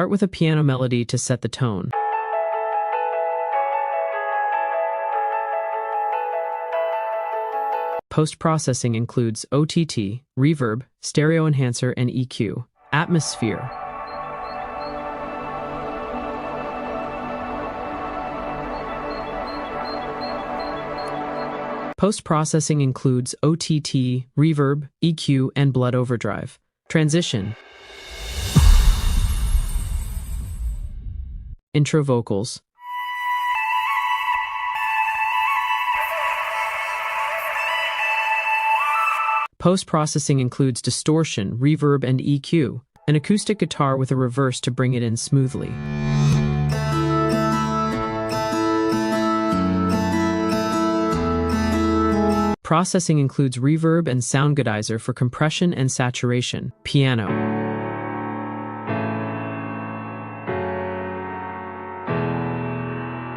Start with a piano melody to set the tone. Post-processing includes OTT, reverb, stereo enhancer, and EQ. Atmosphere. Post-processing includes OTT, reverb, EQ, and blood overdrive. Transition. Intro vocals. Post-processing includes distortion, reverb, and EQ. An acoustic guitar with a reverse to bring it in smoothly. Processing includes reverb and soundgoodizer for compression and saturation. Piano.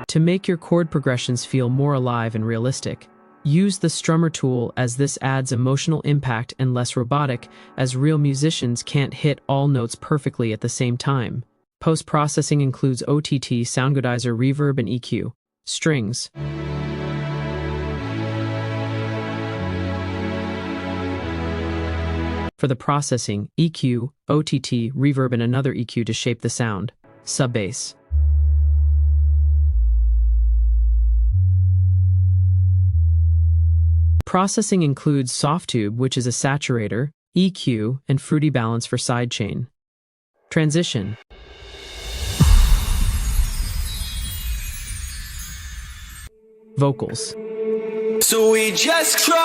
To make your chord progressions feel more alive and realistic, use the strummer tool, as this adds emotional impact and less robotic, as real musicians can't hit all notes perfectly at the same time. Post-processing includes OTT, soundgoodizer, reverb, and EQ. Strings. For the processing, EQ, OTT, reverb, and another EQ to shape the sound. SadBois. Processing includes Softtube, which is a saturator, EQ, and fruity balance for sidechain. Transition. Vocals. So we just tried,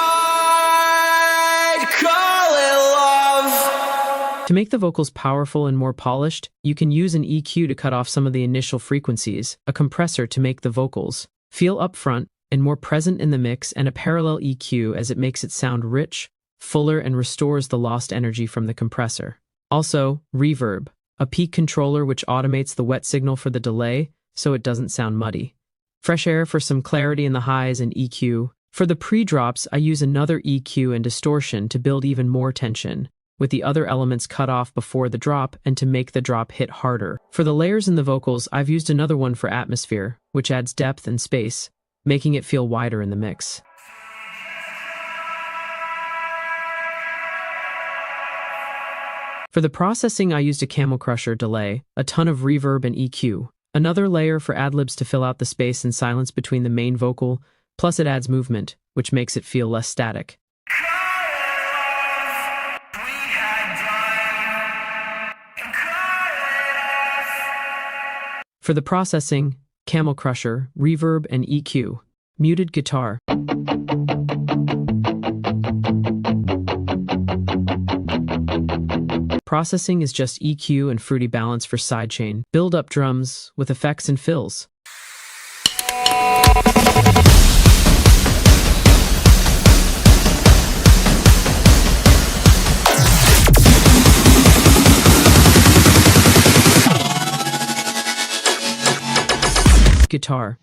call it love. To make the vocals powerful and more polished, you can use an EQ to cut off some of the initial frequencies, a compressor to make the vocals feel upfront and more present in the mix, and a parallel EQ as it makes it sound rich, fuller, and restores the lost energy from the compressor. Also, reverb, a peak controller which automates the wet signal for the delay so it doesn't sound muddy. Fresh air for some clarity in the highs, and EQ. For the pre-drops, I use another EQ and distortion to build even more tension, with the other elements cut off before the drop and to make the drop hit harder. For the layers in the vocals, I've used another one for atmosphere, which adds depth and space, making it feel wider in the mix. For the processing, I used a camel crusher delay, a ton of reverb, and EQ. Another layer for adlibs to fill out the space and silence between the main vocal, plus it adds movement, which makes it feel less static. For the processing, camel crusher, reverb, and EQ. Muted guitar. Processing is just EQ and fruity balance for sidechain. Build up drums with effects and fills. Guitar.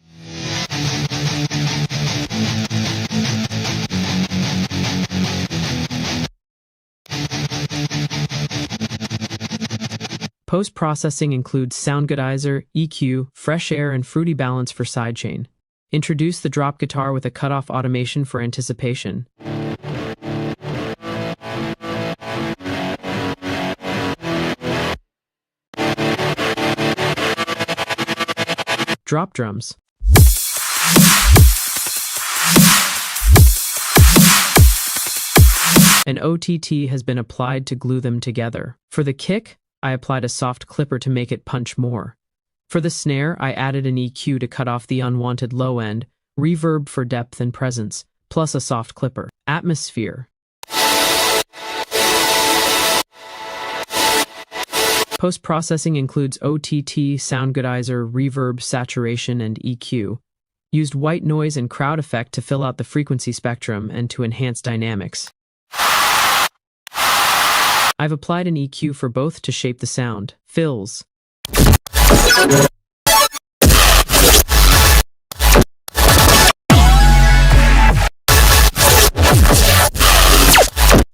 Post-processing includes soundgoodizer, EQ, fresh air, and fruity balance for sidechain. Introduce the drop guitar with a cutoff automation for anticipation. Drop drums. An OTT has been applied to glue them together. For the kick, I applied a soft clipper to make it punch more. For the snare, I added an EQ to cut off the unwanted low end, reverb for depth and presence, plus a soft clipper. Atmosphere. Post-processing includes OTT, soundgoodizer, reverb, saturation, and EQ. Used white noise and crowd effect to fill out the frequency spectrum and to enhance dynamics. I've applied an EQ for both to shape the sound. Fills.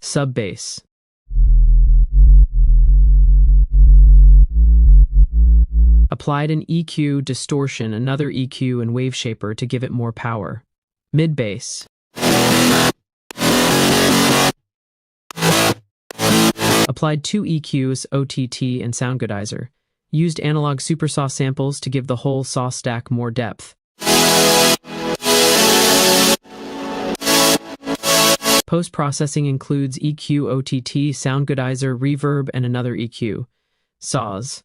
SadBois. Applied an EQ, distortion, another EQ, and wave shaper to give it more power. Mid-bass. Applied 2 EQs, OTT, and Soundgoodizer. Used analog supersaw samples to give the whole saw stack more depth. Post-processing includes EQ, OTT, Soundgoodizer, reverb, and another EQ. Saws.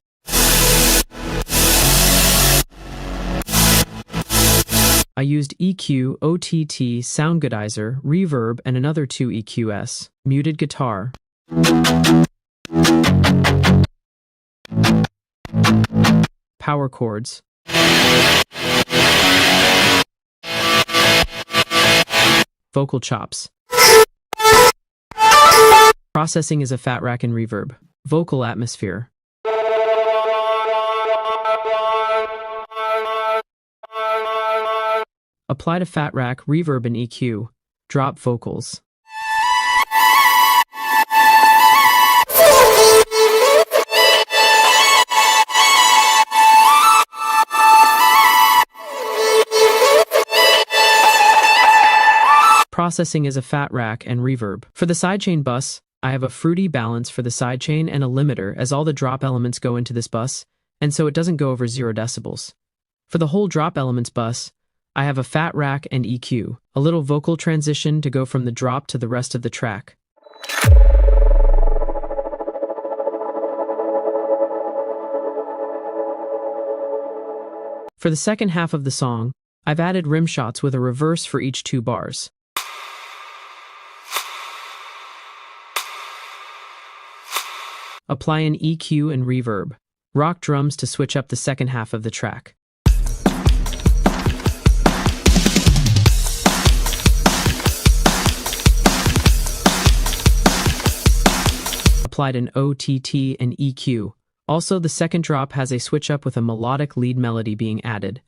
I used EQ, OTT, Soundgoodizer, reverb, and another 2 EQs. Muted guitar. Power chords. Vocal chops. Processing is a fat rack and reverb. Vocal atmosphere. Applied a fat rack, reverb, and EQ. Drop vocals. Processing is a fat rack and reverb. For the sidechain bus, I have a fruity balance for the sidechain and a limiter as all the drop elements go into this bus, and so it doesn't go over 0 decibels. For the whole drop elements bus, I have a fat rack and EQ, a little vocal transition to go from the drop to the rest of the track. For the second half of the song, I've added rim shots with a reverse for each 2 bars. Apply an EQ and reverb. Rock drums to switch up the second half of the track. Applied an OTT and EQ. Also, the second drop has a switch up with a melodic lead melody being added.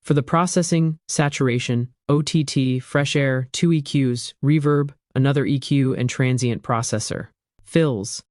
For the processing, saturation, OTT, fresh air, 2 EQs, reverb, another EQ, and transient processor. Fills.